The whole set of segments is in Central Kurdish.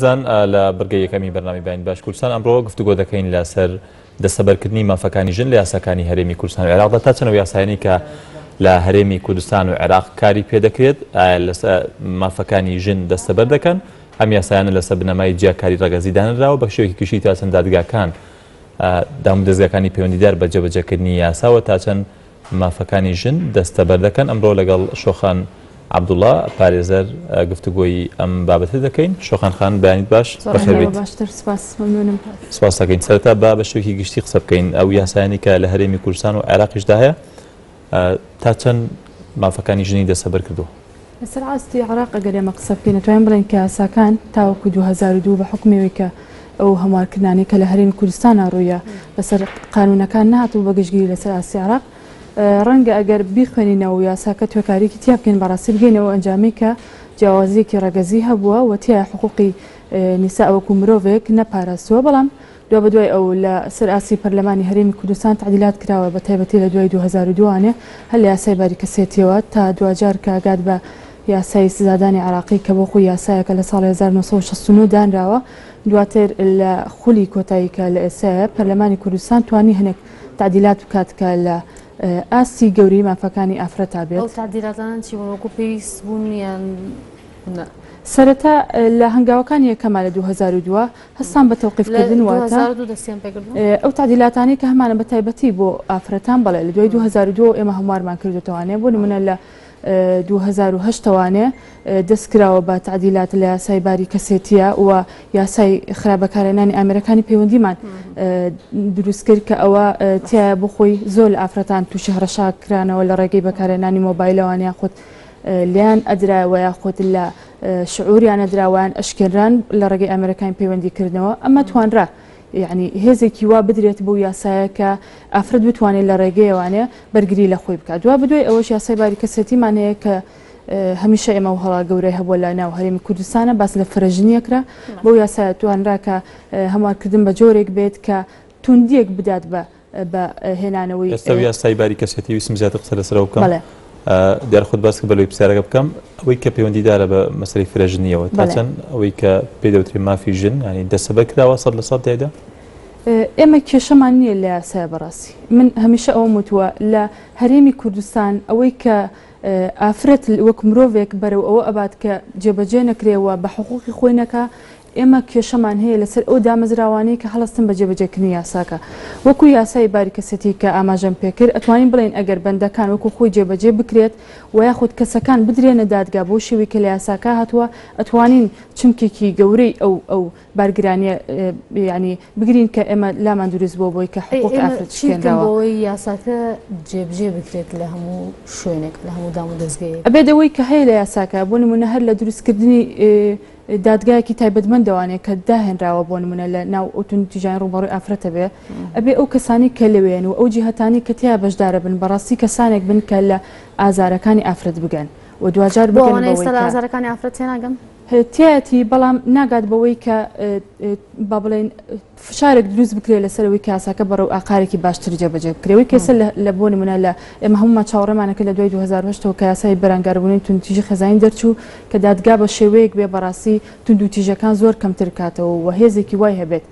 زان لە بڕگەیەکەمی بەرنامی باین باش کوردستان ئەمڕۆ گفتوگۆ دەکەین لەسەر دەستەبەرکردنی مافەکانی ژن لە یاساکانی هەرێمی کوردستان و عێراقدا تا چەنەوە یاسایانی کە لە هەرێمی کوردستان و عێراق کاری پێ دەکرێت لەسەر مافەکانی ژن دەستەبەر دەکەن ئەم یاسایانە لەسەر بنەمای جیاکاری ڕێگەزی دانراوە بە شێوەیەکی گشتی تا چەند دادگاکان دامودەزگاکانی پەیوەندیدار بە جێبەجێکردنی یاساوە تا چەند مافەکانی ژن دەستەبەر دەکەن. ئەمڕۆ لەگەڵ شۆخان عەبدوڵڵا پارێزەر گفتوگۆی ئەم بابەتە دەکەین. شۆخان خان بەیانیت باش بەخێربێت. سپاس دەکەین. سەرەتا بە شێوەیەکی گشتی قسە بکەین ئەو یاسایانی کە لە هەرێمی کوردستان و عێراقیشدا هەیە تا چەند مافەکانی ژنی دەستەبەر کردووە؟ لەسەر ئاستی عێراق ئەگەر ئێمە قسە بکەین دەتوانین بڵێن کە یاساکان تاوەکو 2002 بە حکمێوەی کە ئەو هەموارکردنانی کە لە هەرێمی کوردستانە ڕوویە بەسەر قانونەکان نهاتوو بە گشتگیری لەسەر ئاستی عێراق ڕەنگە ئەگەر بیخوێنینەوە یاساکە توێکاریکی تیا بکەین بەڕاستی بگەینەوە ئەنجامی کە جیاوازیەکی ڕێگەزی هەبووە و تیا حقوقی نیسا ئەوەکو مرۆڤێک نەپاراستووە. بەڵام دو بەدوای ئەو لە سەر ئاسی پەرلەمانی هەرێمی کوردستان تعدیلات کراوە بە تایبەتی لە دوای 2002 هەل لە یاسای باریکەسێتیەوە تا دوجار کە ئاگات بە یاسای سزادانی عراقی کە بۆ خۆی یاسایەکە لە ساڵی 1969 دانراوە. دواتر لە خولی کۆتایی کە لە ئێسایە پەرلەمانی کوردستان توانی هەنێک تعدیلات بکات کە لە ئاستی گەوری مافەکانی ئافرەتا بێت. ئەو تعدیلاتانە چی وەکو پێویست بوون یان سەرەتا لە هەنگاوەکانی یەکەما لە 2002 هەستان بە تەوقیفکردن واتە ئەو تعدیلاتانی کە هەمانە بە تایبەتی بۆ ئافرەتان بەڵێ لە دوای 2002 ئێمە هەموارمان کردوتەوانێ بۆ نمونە لە 2008 وانێ دەستکراوە بە تعدیلات لە یاسای باریکەسێتیە و یاسای خراپبەکارهێنانی ئامێرەکانی پەیوەندیمان دروست کرد کە ئەوە تایە بۆ خۆی زۆر لە ئافرەتان تووشی هەڕەشا کرانەوە لە ڕێگەی بەکارهێنانی مۆبایلەوان یاخود لیان ئەدراوە یاخود لە شعوریان ئەدراوان ئەشکێنران لە ڕێگەی ئامێرەکانی پەیوەندیکردنەوە. ئەمە توانرا یعنی هێزێکی وا بدرێت بۆ یاسایە کە ئافرەت بتوانێت لە ڕێگەیەوانێ بەرگری لە خۆی بکات. دوا بدوای ئەوەش یاسای باریکەسێتیمان هەیە کە هەمیشە ئێمە و هەڵا گەورەی هەبووە لە ناو هەرێمی کوردستانە باس لە فرەژنیەکرا بۆ یاسایە توانرا کە هەموارکردن بە جۆرێک بێت کە توندیەک بدات بە هێنانەوەی. ئێستا یاسای باریکەسێتی ویسم زیاتر قسە لەسەرەوە بکەم. دیارخۆت باس کە بەلۆی پرسیارەکە بکەم ئەوەی کە پەیوەندیدارە بە مەسەلەی فرەژنیەوە تا چەند ئەوەی کە پێی دەوترێت مافی ژن ینی دەستەبەر کراوە 100% تێدا؟ ئێمە کێشەمان نییە لە یاسایە بەڕاستی. من هەمیشە ئەوە وتووە لە هەرێمی کوردستان ئەوەی کە ئافرەت وەک مرۆڤێک بەرەو ئەوە ئەبات کە جێبەجێ نەکرێەوە بە حقوقی خۆی نەکا ئێمە کێشەمان هەیە لەسەر ئەو دامەزراوانەی کە هەڵستن بە جێبەجێکردنی یاساکە وەکو یاسای باریکەسێتی کە ئاماژەم پێکرد ئەتوانین بڵێن ئەگەر بەندەکان وەکو خۆی جێبەجێ بکرێت و یاخود کەسەکان بدرێنە دادگا بۆ شێوی کە لە یاساکە هاتووە ئەتوانین چمکێکی گەورەی ئەو بارگرانیە ینی بگرین کە ئێمە لامان دروست بۆ بۆی کە حقوقی ئافرەت شکێنراوە بۆی یاساکە جێبجێ بکرێت لە هەموو شوێنێک لە هەموو دام و دەستگای ئەبێدەوەی کە هەیە لە یاساکە بۆ نمونە هەر لە دروستکردنی دادگایەکی تایبەتمەندەوانێت کە داهێنراوە بۆ نمونە لە ناو ئۆتۆنتیژانی ڕووبەڕووی ئافرەتە بێ ئەبێ ئەو کەسانی کە لەوێن و ئەو جیهەتانی کە تیا بەشدارە بن بەڕاستی کەسانێک بن کە لە ئازارەکانی ئافرەت بگەن و دوجار بگەن ئازارەکانی ئافرەت تێناگەم تایەتی بەڵام ناگات بەوەی کە با بڵێن فشارێک دروست بکرێت لەسەرەوەی کاساکە بەڕێو ئاقارێکی باشتر جێبەجێ بکرێەوەی کەسە لە بۆ نمونە لە ئێمە هەمومان چاوەڕێمانەکە لە دوای 2008ەوە کە یاسای بەرەنگاربوونی توندتیژی خەزانی دەرچوو کە دادگا بە شێوەیەک بێ بەڕاستی توندوتیژەکان زۆر کەمتر کاتەوە و هێزێکی وای هەبێت.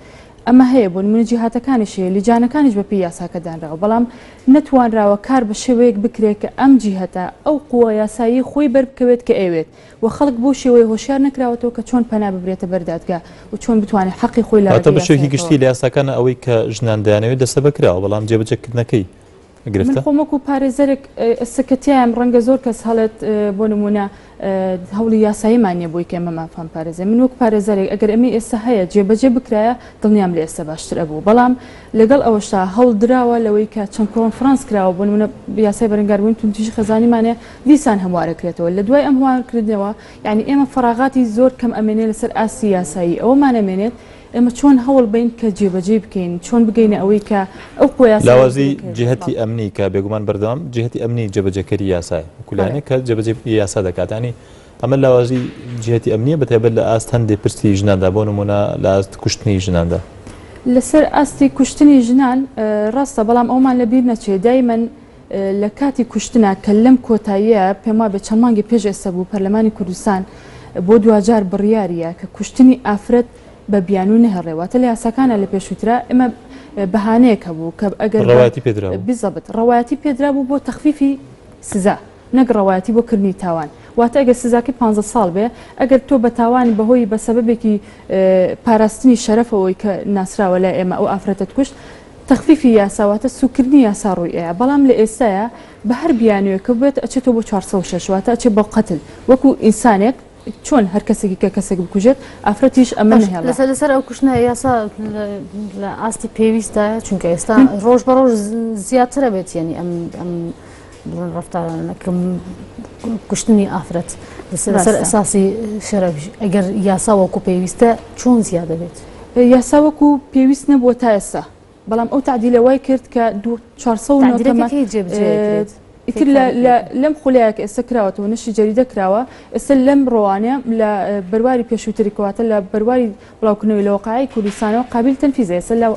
ئەمە هەیە بۆ نمونە جیهاتەکانیش هەیە لیجانەکانیش بە پێی یاساکە دانراوە بەڵام نەتوانراوە کار بە شێوەیەک بکرێت کە ئەم جیهەتە ئەو قووە یاسایی خۆی بەربکەوێت کە ئەوێت و خەڵک بۆ شێوەیە هۆشیار نەکراوەتەوە کە چۆن پەنا ببرێتە بەردادگا و چۆن بتوانێت حەقی خۆی لە بە شێوەیەکی گشتی لە یاساکانە ئەوەی کە ژنان دەیانەوێت دەستەبەر کراوە بەڵام جێبەجێکردنەکەی من خۆمەکو پارێزەرێک ئەسەکەتیایم ڕەنگە زۆر کەس هەڵێت بۆ نمونە هەوڵی یاساییمانە بۆی کە ئەمە مافان پارێزە من وەک پارێزەرێک ئەگەر ئەمی ئێستا هەیە جێبەجێ بکرایە دڵنیام لە ئێستا باشتر ئەبوو بەڵام لەگەڵ ئەوەشتا هەڵدراوە لەوەی کە چەند کۆنفرانس کراوە بۆ نمونە یاسای بەرەنگاربوونی توندتیژی خەزانیمانێ دیسان هەموارەکرێتەوە لە دوای ئەم هەموارکردنەوە یعنی ئێمە فەراغاتی زۆر کەم ئەمێنێ لەسەر ئاسی یاسایی ئەوەمان ئەمێنێت ئێمە چۆن هەوڵ بین کە جێبەجێ بکەین چۆن بگەینە ئەوەی کە ئەو لاوازی جهتی ئەمنی کە بێگومان بەردەوام جهتی ئەمنی جێبەجێکەری یاسای کولانێک کە جێبەجێ یاسا دەکاتانی ئەمە لاوازی جهتی ئەمنیە بەتایبەت لە ئاست هەندێک پرسی ژناندا بۆ نمونە لە ئاست کوشتنی ژناندا لەسەر ئاستی کوشتنی ژنان ڕاستە بەڵام ئەومان لەبیر نەچێت دایمەن لە کاتی کوشتنە کە لەم کۆتاییە پێم وایە بە چەند مانگی پێش ئێستا بوو پەرلەمانی کوردستان بۆ دوجار بڕیاریە کە کوشتنی ئافرەت بە بیانوو نەهێڕێواتە لە یاساکانە لە پێشووترا ئمە بەهانەیەکە بوو کە ئەگەر بزەبت ڕەوایەتی پێدرا بوو بۆ تەخفیفی سزا نەک ڕەوایەتی بۆ کردنی تاوان واتە ئەگەر سزاکی 15 ساڵ بێ ئەگەر تۆ بە تاوانی بەهۆی بە سەبەبێکی پاراستنی شەرەفەوەی کە ناسراوە لە ئێمە ئەو ئافرەتت کوشت تەخفیفی یاساواتە سوکردنی یاسا ڕووی ئەیە بەڵام لە ئێستاە بە هەر بیانوێکە بێت ئەچێتەوە بۆ 406 واتە ئەچێت بە قەتل وەکو ئینسانێک چۆن هەر کەسێکی کە کەسێک بکوژێت ئافرەتیش ئەمە نهێڵە لەسەر ئەو کوشتنە یاسا لە ئاستی پێویستە چونکە ئێستا ڕۆژ بە ڕۆژ زیاترە بێت یعنی ئەم ڕفتارانەکەم کوشتنی ئافرەت لەسەر ئەساسی شەرەف ئەگەر یاسا وەکو پێویستە چۆن زیادە بێت یاسا وەکو پێویست نەبووە تا ئێستا بەڵام ئەو تعدیلە وای کرد کە 400 ئیتر لەم خولایەکە ئێستا کراوەتەوە نشی جەریدە کراوە ئێستا لەم ڕۆوانە لە بەرواری پێشووتری کەواتە لە بەرواری بڵاوکردنەوەی لە وەقایعی کوردستانەوە قابل تەنفیزە ئێستا لە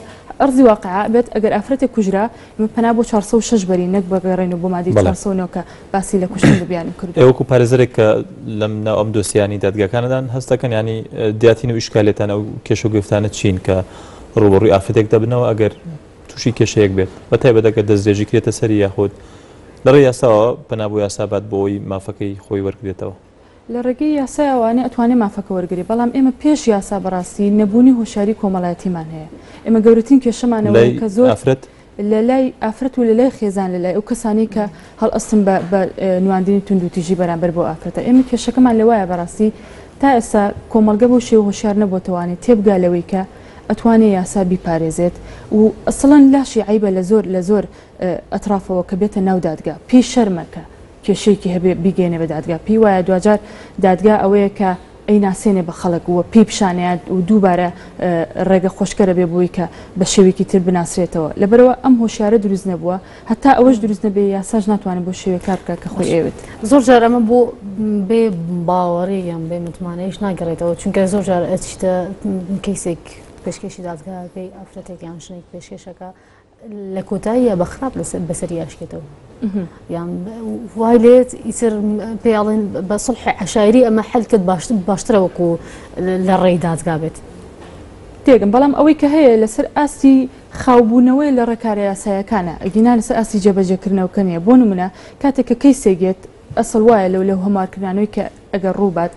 ئەرزی واقعا بێت ئەگەر ئافرەتێک کوژرا ئمە پەنا بۆ 406 بەری نەک بەگەڕێنەوە بۆ مادەی 409 کە باسی لە کوشتن بەبیانی کردو ئێوەکو پارێزەرێک کە لەم ناو ئەم دۆسیانی دادگاکانەدان هەست دەکەن ینی دیاتین و ئیشکالێتان ئەو کێشە و گرفتانە چین کە ڕوبەڕووی ئافرەتێک دەبنەوە ئەگەر تووشی کێشەیەک بێت بەتایبەت ئەگەر دەستدرێژی کرێتە سەری یاخود لە ڕێی یاساوە پەنا بۆ یاسابات بۆی مافەکەی خۆی وەرگێتەوە لە ڕێگەی یاسایەوانێ ئەتوانێت مافەکە وەرگری بەڵام ئێمە پێش یاسا بەڕاستی نەبوونی هۆشیاری کۆمەڵایەتیمان هەیە ئێمە گەورەترین کێشەمانەوەی کە زۆر لە لای ئافرەت و لە لای خێزان لە لای ئەو کەسانی کە هەڵ ئەستن بە نواندنی تونند و تیژی بەرامبەر بۆ ئافرەتە ئێمە کێشەکەمان لەوایە بەڕاستی تا ئێستا کۆمەلگە بۆ شێوە هۆشیار نەبووتەوانێت تێبگا لەوەی کە ئەتوانێت یاسا بیپارێزێت و ئەسڵەن لاشی عیبە لە زۆر ئەترافەوە کە بێتە ناو دادگا پێی شەرمەکە کێشەیەکی هەبێ بیگەێنێ بە دادگا پێی وایە دوجار دادگا ئەوەیە کە ئەی ناسێنێ بە خەڵک وە پێی پیشانیان و دووبارە ڕێگە خۆشکەرە بێ بووی کە بە شێوێکی تر بناسرێتەوە لەبەرەوە ئەم هۆشیارە دروست نەبووە هەتا ئەوەش دروست نەبێ یاساش ناتوانێت بۆ شێوێ کار بکە کە خۆی ئێوێت زۆر جار ئەمە بۆ بێ باوەڕی یان بێ متمانەیش ناگەڕێتەوە چونکە زۆر جار ئەچیتە کەیسێک پێشکەشی دادگاکەی ئافرەتێک یان شنێک پێشکەشەکە لە کۆتاییە بە خراپ بەسەری یاشکێتەوە یان وای لێت ئیتر پێڵێن بە سڵح عەشایری ئەمە حەل کرد باشترە وەکو لە ڕێی دادگا بێت تێگەم بەڵام ئەوەی کە هەیە لەسەر ئاستی خاوبوونەوەی لە ڕێکارە یاسایەکانە ئەگینا لەسەر ئاستی جێبەجێکردنەوەکە نیە بۆ نمونە کاتێک کە کەیسێگێت ئەسڵ وایە لەو هەمارکردانەوەی کە ئەگەر ڕووبات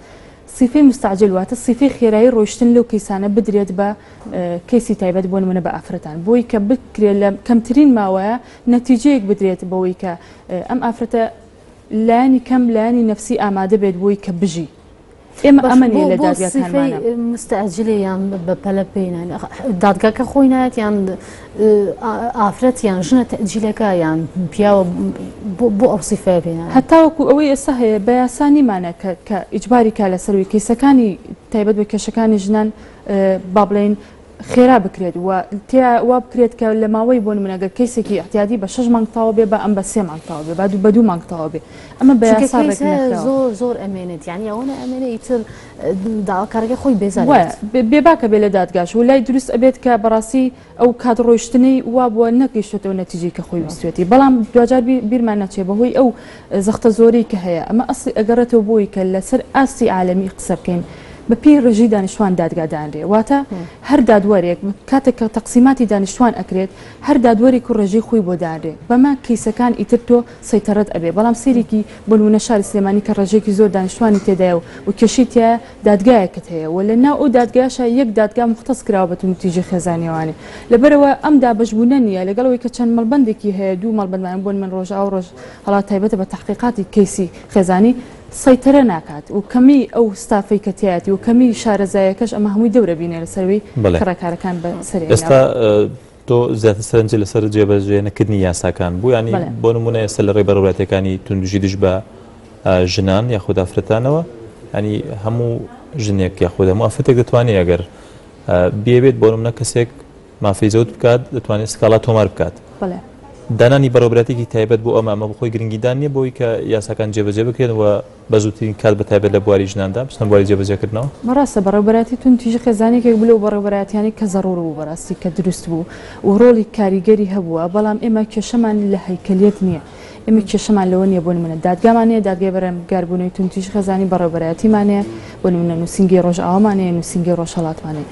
صفەی مستعجل واتە صفەی خێرایی ڕۆیشتن لەو کەیسانە بدرێت بە کەیسی تایبەت بۆ نمونە بە ئافرەتان بۆی کە بکرێت لە کەمترین ماوەیە نەتیجەیەک بدرێت بەوەی کە ئەم ئافرەتە لایانی کەم لایانی نەفسی ئامادە بێت بۆی کە بژی ئێمە ئەمەنیە لە دادگاکانمانە مستعجلێ یان بە پەلە پێینان دادگاکە خۆی نایەت یان ئافرەت یان ژنە تەجیلەکە یان پیاوە بۆ ئەو سیفەیە پێیان هەتاوەکو ئەوەی ئێستا هەیە بە یاسانیمانە کە ئیجباری کا لەسەروی کەیسەکانی تایبەت بە کێشەکانی ژنان با بڵێن خێرا بکرێت و وا بکرێت کە لە ماوەی بۆ نمونەگەر کەیسێکی احتیاطی بە 6 مانگ تاوە بێ بە ئەم بە 3 مانگ تاوە بێ بە 2 مانگ تاوە بێ ئەمە بە یاسا زۆر ئەمێنێت یعنی ئەوەنە ئەمێنە ئیتر داواکارەکە خۆی بێزارێت بێباکە بێ لە دادگاش و لای دروست ئەبێت کە بەڕاستی ئەو کات ڕۆیشتنەی وا بووە نەگەیشتێتەوە نەتیجەی کە خۆی ویستێتی بەڵام دوجار بیرمان نەچێ بەهۆی ئەو زەختە زۆرەی کە هەیە ئەمە ئەسڵی ئەگەڕێتەوە بۆی کە لەسەر ئاستی عالەمی قسە بکەین بە پێی ڕژی دانیشتوان دادگادانرێ واتە هەر دادوەرێک کاتێک کە تەقسیماتی دانیشتوان ئەکرێت هەر دادوەرێک و ڕژی خۆی بۆ دانرێ بەمە کەیسەکان ئیتر تۆ سەیتەرەت ئەبێ بەڵام سێرێکی بۆ نمونە شاری سلێمانی کە ڕژێکی زۆر دانیشتوانی تێدایە و کێشی تایە دادگایەکەت هەیە و لە ناو ئەو دادگاشە یەک دادگا مختص کراوە بە تونتیژی خێزانیەوانێ لەبەرەوە ئەم دابەشبوونە نیە لەگەڵەوەی کە چەند مەڵبەندێکی هەیە دوو مەڵبەندمان بۆن من ڕۆژ ئەو ڕۆژ هەڵات تایبەتە بە تحقیقاتی کەیسی خێزانی سەیتەرە ناکات و کەمی ئەو ستافەی کەتیاتی و کەمی شارەزایەکەش ئەمە هەمووی دەورە بینێ لەسەروی کڕەکارەکان بە سەر ئێستا تۆ زیاتر سەرنجی لەسەر جێبەجێنەکردنی یاساکان بوو ینی بۆ نمونە ئێستا لە ڕێی بەڕێوەتەکانی توندوژی دژ بە ژنان یاخود ئافرەتانەوە ینی هەموو ژنێک یاخود هەموو ئافرەتێک دەتوانێت ئەگەر بێبێت بۆ نمونە کەسێک مافی زەوت بکات دەتوانێت سکاڵا تۆمار بکات دانانی بەڕێوەبرەتێکی تایبەت بۆ ئەمە بخۆی گرنگیدان نیە بۆی کە یاساکان جێبەجێ بکرێن و بە زووترین کات بە تایبەت لە بواری ژناندا بچنە بواری جێبەجێکردنەوە بەڕاستە بەڕێوەبەتی تونتیژی خێزانێکێک بلو بەڕێوەبەراتیانی کە زەڕور بوو بەڕاستی کە دروست بوو و ڕۆڵی کاریگەری هەبووە بەڵام ئێمە کێشەمان لە هەیکەلیەت نییە ئێمە کێشەمان لەوە نیە بۆ نمونە دادگامانەیە دادگای بەرەمباربوونەوەی توندوتیژ خەزانی بەڕێوەبەرایەتیمانەیە بۆ نمونە نووسینگی ڕۆژئاوامانەیە نووسینگی ڕۆژهەڵاتمانەیە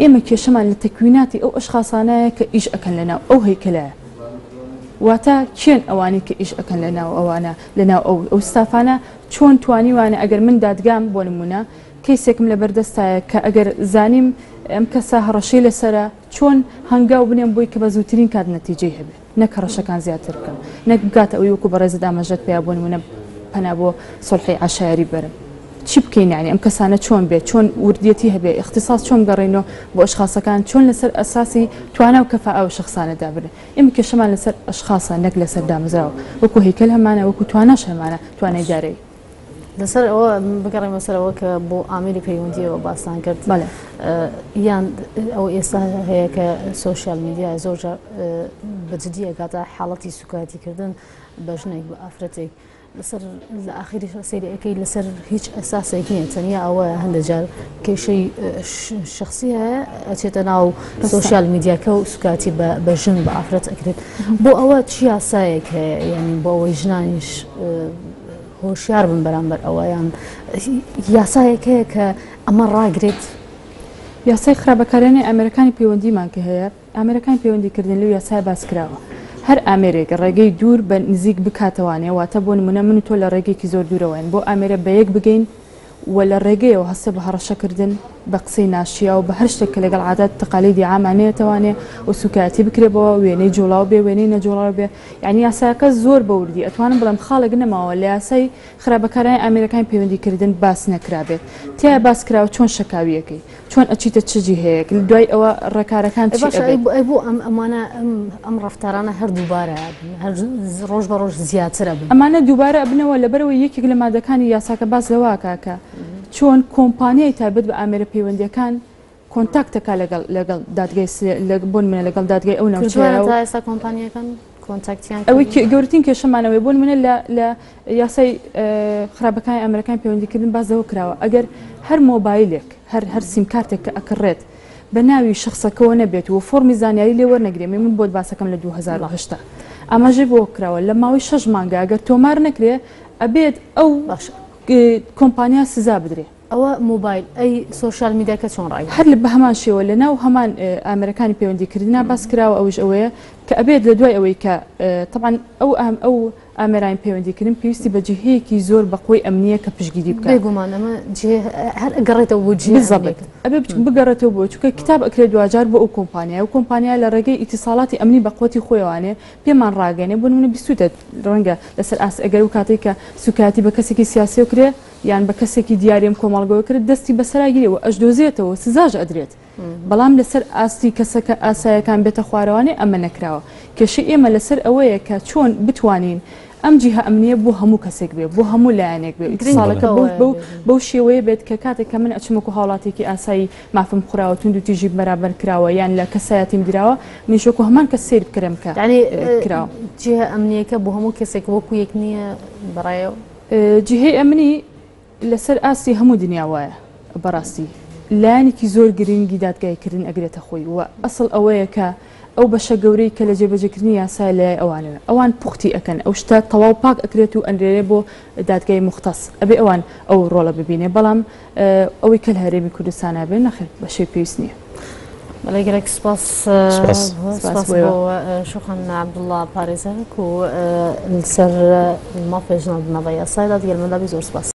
ئێمە کێشەمان لە تەکویناتی ئەو ئەشخاصانەیە کە ئیش ئەکەن لەناو ئەو هەیکەلەیە واتە چێن ئەوانی کە ئیش ئەکەن لەناو ئەوانە لەناو ئەو ستافانە چۆن توانیوانە ئەگەر من دادگام بۆ نمونە کەیسێکم لە بەردەستایە کە ئەگەر زانیم ئەم کەسە هەڕەشەی لەسرە چۆن هەنگاو بنێم بۆی کە بە زووترین کات نەتیجەی هەبێت نەک ڕەشەکان زیاتر بکەم نەک بکاتە ئەوی وەکو بەڕێزت ئاماژەت پێیا بۆ نمونە پەنا بۆ سڵحی عاشایری بەرم چی بکەین یعنی ئەم کەسانە چۆن بێت چۆن وردیەتی هەبێ اختصاص چۆن گەڕێنەوە بۆ ئەشخاصەکان چۆن لەسەر ئەساسی توانە و کەفا ئەو شخصانەدا بێت ئێمە کێشەمان لەسەر ئەشخاصە نەک لەسەر دامەزراوە وەکو هەیکەل هەمانە وەکو توانەش هەمانە توانای دارایی لەسەر ئەوە بگەڕێمە سەرەوە کە بۆ ئامری پەیوەندیەوە باسان کرد یان ئەو ئێستا هەیە کە سۆشیال میدیای زۆرجار بەجددی ئەگاتە حاڵەتی سوکاتیکردن بە ژنێک بە ئافرەتێک لەسەر لە ئاخری سەیرەکەی لەسەر هیچ ئەساسێک نییە تەنیا ئەوە هەندێک جار کێشەی شخصی هەیە ئەچێتە ناو سۆشیال میدیاکە و سوکاتی بە ژن بە ئافرەت ئەکرێت بۆ ئەوە چی یاسایەک هەیە یعنی بۆ ئەوەی ژنانیش هۆشیار بن بەرامبەر ئەوەیان یاسایەک هەیە کە ئەمە ڕاگرێت یاسای خراپەکارانەی ئامێرەکانی پەیوەندیمان کە هەیە ئامێرەکانی پەیوەندیکردن لەو یاسای باسکراوە هەر ئامێرێک ڕێگەی دوور بە نزیک بکاتەوانێ واتە بۆ نمونە من تۆ لە ڕێگەیەکی زۆر دوورەوەین بۆ ئامێرە بە یەک بگەین و لە ڕێگەیەوە هەستە بە هەڕەشەکردن بە قسەی ناشیا و بە هەر شتێک کە لەگەڵ عادات تەقالیدی عامانەیەتەوانێ و سوکاتی بکرێبەوە وێنەی جوڵاو بێ وێنەی نەجوڵاو بێ یعنی یاساکە زۆر بەوردی ئەتوانم بڵم خاڵێک نەماوە لە یاسای خراپەکارانی ئامێرەکانی پەیوەندیکردن باس نەکرابێت تیا باسکراوە چۆن شەکاویەکەی چۆن ئەچیتە چجی هەیە دوای ئەوە ڕێکارەکان بۆ ئەمانە ئەم ڕفتارانە هەر دووبارە ڕۆژ بە ڕۆژ زیاترە بن ئەمانە دووبارە ئەبنەوە لەبەرەوەی یەکێک لە مادەکانی یاساکە باس لەوە کاکە چۆن کۆمپانیای تایبەت بە ئامێرە پەیوەندیەکان کۆنتاکتەکە لەگەڵ دادگای بۆن منە لەگەڵ دادگای ئەو ناوچەیە کۆمپانیەکان کۆنتاکتیان ئەوەی گەورەترین کێشەمانەوەی بۆن منە لە یاسای خراپەکانی ئەمریکان پەیوەندیکردن بازەوە کراوە ئەگەر هەر مۆبایلێک هەر سیمکارتێک کە ئەکڕێت بە ناوی شخصەکەەوە نەبێت و فۆرمی زانیاری لێ وەرنەگرێمی من بۆت باسەکەم لە 2010 ئاماژەی بۆ کراوە لە ماوەی 6 مانگە ئەگەر تۆمار نەکرێ ئەبێت ئەو کۆمپانیا سزا بدرێ ئەوە مۆبایل ئەی سۆشال میدیاکە چۆن ڕای هەر لە بە هەمان شێوە لە ناو هەمان ئامریکانی پەیوەندیکردنا باس کراوە ئەوش ئەوەیە کە ئەبێت لە دوای ئەوەی کە طبعاً ئەو ئامێرانی پەیوەندیکردن پێویستی بە جهەیەکی زۆر بەقۆی ئەمنیە کە پشتگیری بکات بێگومان ئەمە هەر ئەگەڕێتەوە بۆ بالضبط ئەبێ بگەڕێتەوە بۆ چونکە کتاب ئەکرێت دوجار بۆ ئەو کۆمپانیا و کۆمپانیا لە ڕێگەی ئیتیساڵاتی ئەمنی بە قوتی خۆیوانێ پێمان ڕاگەنێ بۆ نمونە بیستوتە ڕەنگە لەسەر ئاس ئەگەر و کاتێک کە سوکاتی بە کەسێکی سیاسی و کرێ یان بە کەسێکی دیاریم کۆمەڵگەوە کرد دەستی بەسەراگیرەوە ئەش دۆزێتەوە سزاژ ئەدرێت بەڵام لەسەر ئاستی کەسەکە ئاسایەکان بێتە خوارەوانێ ئەمە نەکراوە کێشەی ئێمە لەسەر ئەوەیە کە چۆن بتوانین ئەم جیهە ئەمنیە بۆ هەموو کەسێک بێ بۆ هەموو لایەنێک بێ ساڵەکە بەو شێوەیە بێت کە کاتێک کە من ئەچمەکو هاوڵاتێکی ئاسایی مافم خوراوە تونند و تیژی بەرابەر کراوە یان لە کەسایەتیم درراوە منیشۆکو هەمان کە سیر بکرم کە کراوە جیهە ئەمنیەکە بۆ هەموو کەسێک وەکو یەک نییە بەڕایەوە جیهەی ئەمنی لەسەر ئاستی هەموو دنیا وایە بەڕاستی لایەنێکی زۆر گرنگی دادگایکردن ئەگرێتە خۆی و ئەسڵ ئەوەیە کە ئەو بەشە گەورەی کە لە جێبەجێکردنی یاسای لای ئەوانەوە ئەوان پوختی ئەەکەن ئەو شتە تەواو پاک ئەکرێت و ئەندرێرێ بۆ دادگای مختص ئەبێ ئەوان ئەو ڕۆڵە ببینێ بەڵام ئەوەی کە لە هەرێمی کوردستانە بێن نەخێت بەشەی پێویست نییە بەڵێ گەلێک سپاس شوخان عەبدوڵڵا پارێزەرێک و لەسەر مافێژنەوە بنەوە یاسایدا دیگەلمەدا بی زۆر سپاس